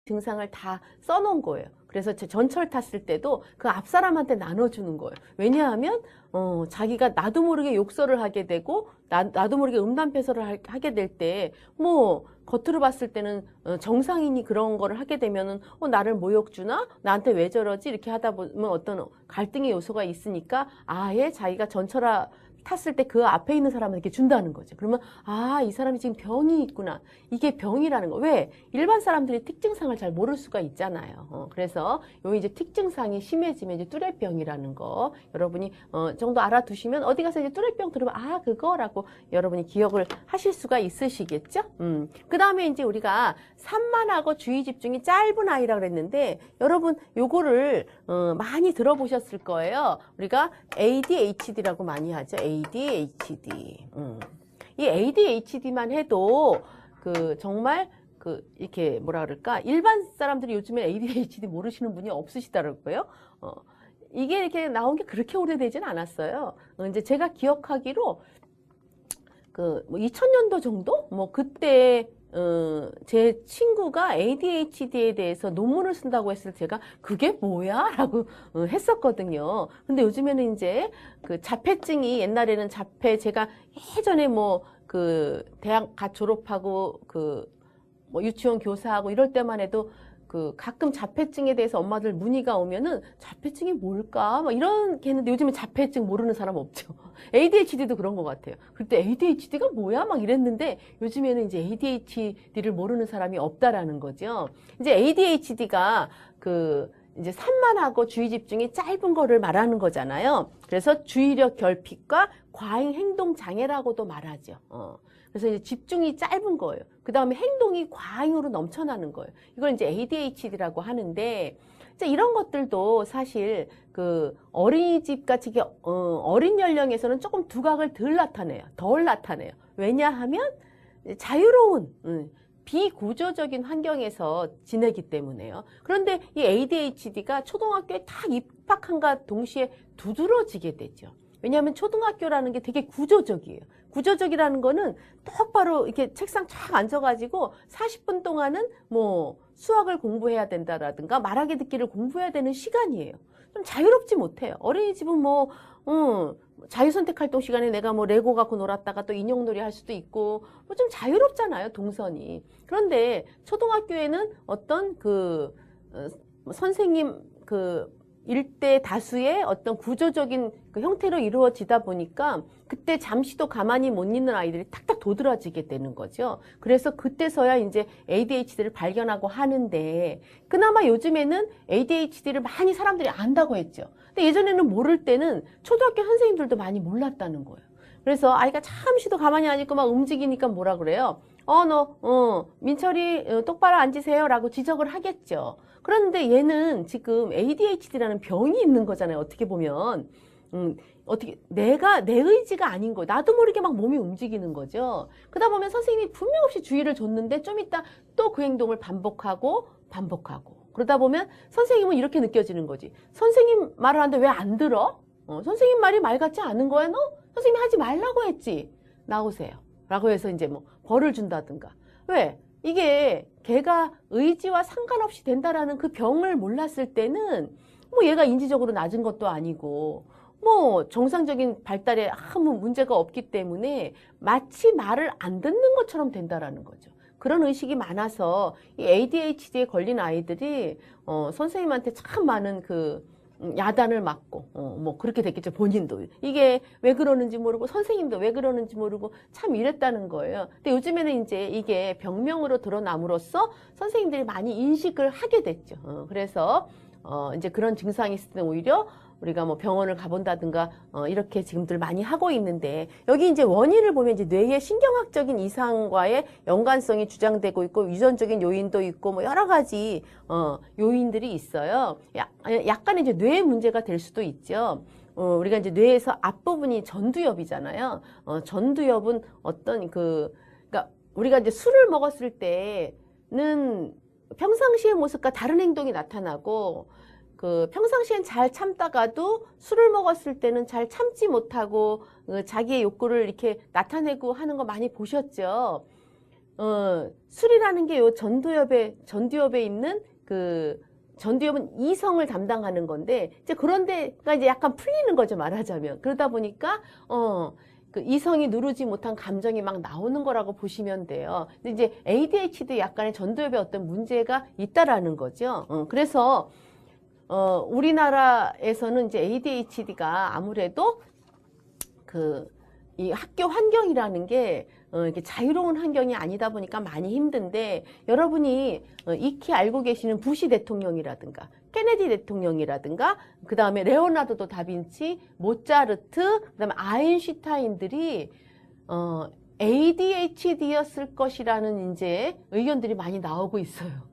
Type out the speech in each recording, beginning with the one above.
증상을 다 써놓은 거예요. 그래서 제 전철 탔을 때도 그 앞 사람한테 나눠주는 거예요. 왜냐하면 자기가 나도 모르게 욕설을 하게 되고 나도 모르게 음담패설을 하게 될 때 뭐 겉으로 봤을 때는 정상인이 그런 거를 하게 되면은 나를 모욕 주나? 나한테 왜 저러지? 이렇게 하다 보면 어떤 갈등의 요소가 있으니까 아예 자기가 전철 탔을 때 그 앞에 있는 사람에게 준다는 거죠. 그러면 이 사람이 지금 병이 있구나. 이게 병이라는 거. 왜? 일반 사람들이 특징상을 잘 모를 수가 있잖아요. 그래서 요 이제 특징상이 심해지면 이제 뚜레병이라는 거 여러분이 정도 알아두시면 어디 가서 이제 뚜레병 들으면 그거라고 여러분이 기억을 하실 수가 있으시겠죠? 그 다음에 이제 우리가 산만하고 주의 집중이 짧은 아이라 그랬는데 여러분 요거를 많이 들어보셨을 거예요. 우리가 ADHD라고 많이 하죠. ADHD. 이 ADHD만 해도 정말 이렇게 뭐라 그럴까? 일반 사람들이 요즘에 ADHD 모르시는 분이 없으시더라고요. 이게 이렇게 나온 게 그렇게 오래되진 않았어요. 이제 제가 기억하기로 뭐 2000년도 정도? 뭐 그때 제 친구가 ADHD에 대해서 논문을 쓴다고 했을 때 제가 그게 뭐야? 라고 했었거든요. 근데 요즘에는 이제 자폐증이 옛날에는 제가 예전에 대학 졸업하고 뭐 유치원 교사하고 이럴 때만 해도 가끔 자폐증에 대해서 엄마들 문의가 오면은 자폐증이 뭘까? 막 이런 게 했는데 요즘에 자폐증 모르는 사람 없죠. ADHD도 그런 것 같아요. 그때 ADHD가 뭐야? 막 이랬는데 요즘에는 이제 ADHD를 모르는 사람이 없다라는 거죠. 이제 ADHD가 이제 산만하고 주의 집중이 짧은 거를 말하는 거잖아요. 그래서 주의력 결핍과 과잉 행동 장애라고도 말하죠. 그래서 이제 집중이 짧은 거예요. 그 다음에 행동이 과잉으로 넘쳐나는 거예요. 이걸 이제 ADHD라고 하는데, 이제 이런 것들도 사실 어린이집 같이 어린 연령에서는 조금 두각을 덜 나타내요. 왜냐하면 자유로운, 비구조적인 환경에서 지내기 때문에요. 그런데 이 ADHD가 초등학교에 딱 입학한과 동시에 두드러지게 되죠. 왜냐하면 초등학교라는 게 되게 구조적이에요. 구조적이라는 거는 똑바로 이렇게 책상 쫙 앉아가지고 40분 동안은 뭐 수학을 공부해야 된다라든가 말하기 듣기를 공부해야 되는 시간이에요. 좀 자유롭지 못해요. 어린이집은 자유선택활동 시간에 내가 레고 갖고 놀았다가 또 인형놀이 할 수도 있고 좀 자유롭잖아요, 동선이. 그런데 초등학교에는 어떤 선생님 일대 다수의 어떤 구조적인 형태로 이루어지다 보니까 그때 잠시도 가만히 못 있는 아이들이 탁탁 도드라지게 되는 거죠. 그래서 그때서야 이제 ADHD를 발견하고 하는데 그나마 요즘에는 ADHD를 많이 사람들이 안다고 했죠. 근데 예전에는 모를 때는 초등학교 선생님들도 많이 몰랐다는 거예요. 그래서 아이가 잠시도 가만히 안 있고 막 움직이니까 뭐라 그래요? 민철이 똑바로 앉으세요 라고 지적을 하겠죠. 그런데 얘는 지금 ADHD라는 병이 있는 거잖아요. 어떻게 보면. 내 의지가 아닌 거예요. 나도 모르게 막 몸이 움직이는 거죠. 그러다 보면 선생님이 분명 없이 주의를 줬는데 좀 이따 또 그 행동을 반복하고. 그러다 보면 선생님은 이렇게 느껴지는 거지. 선생님 말을 하는데 왜 안 들어? 선생님 말이 말 같지 않은 거야, 너? 선생님이 하지 말라고 했지. 나오세요. 라고 해서 이제 벌을 준다든가. 왜? 이게 걔가 의지와 상관없이 된다라는 그 병을 몰랐을 때는 얘가 인지적으로 낮은 것도 아니고 정상적인 발달에 아무 문제가 없기 때문에 마치 말을 안 듣는 것처럼 된다라는 거죠. 그런 의식이 많아서 이 ADHD에 걸린 아이들이 선생님한테 참 많은 야단을 맞고 그렇게 됐겠죠. 본인도 이게 왜 그러는지 모르고 선생님도 왜 그러는지 모르고 참 이랬다는 거예요. 근데 요즘에는 이제 이게 병명으로 드러남으로써 선생님들이 많이 인식을 하게 됐죠. 그래서 이제 그런 증상이 있을 때 오히려 우리가 병원을 가본다든가 이렇게 지금들 많이 하고 있는데 여기 이제 원인을 보면 이제 뇌의 신경학적인 이상과의 연관성이 주장되고 있고 유전적인 요인도 있고 여러 가지 요인들이 있어요. 약간 이제 뇌 문제가 될 수도 있죠. 우리가 이제 뇌에서 앞부분이 전두엽이잖아요. 전두엽은 어떤 그러니까 우리가 이제 술을 먹었을 때는 평상시의 모습과 다른 행동이 나타나고 평상시엔 잘 참다가도 술을 먹었을 때는 잘 참지 못하고 자기의 욕구를 이렇게 나타내고 하는 거 많이 보셨죠? 술이라는 게 요 전두엽에 있는 전두엽은 이성을 담당하는 건데, 이제 그런 데가 이제 약간 풀리는 거죠, 말하자면. 그러다 보니까, 그 이성이 누르지 못한 감정이 막 나오는 거라고 보시면 돼요. 근데 이제 ADHD 약간의 전두엽에 어떤 문제가 있다라는 거죠. 그래서, 우리나라에서는 이제 ADHD가 아무래도 이 학교 환경이라는 게 이렇게 자유로운 환경이 아니다 보니까 많이 힘든데, 여러분이 익히 알고 계시는 부시 대통령이라든가 케네디 대통령이라든가 그 다음에 레오나르도 다빈치, 모차르트, 그 다음에 아인슈타인들이 ADHD였을 것이라는 이제 의견들이 많이 나오고 있어요.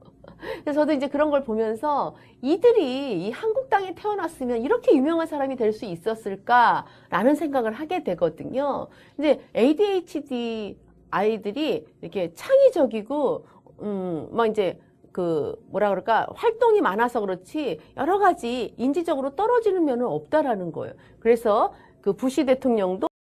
그래서 저도 이제 그런 걸 보면서 이들이 이 한국 땅에 태어났으면 이렇게 유명한 사람이 될 수 있었을까라는 생각을 하게 되거든요. 이제 ADHD 아이들이 이렇게 창의적이고, 막 이제 뭐라 그럴까, 활동이 많아서 그렇지 여러 가지 인지적으로 떨어지는 면은 없다라는 거예요. 그래서 그 부시 대통령도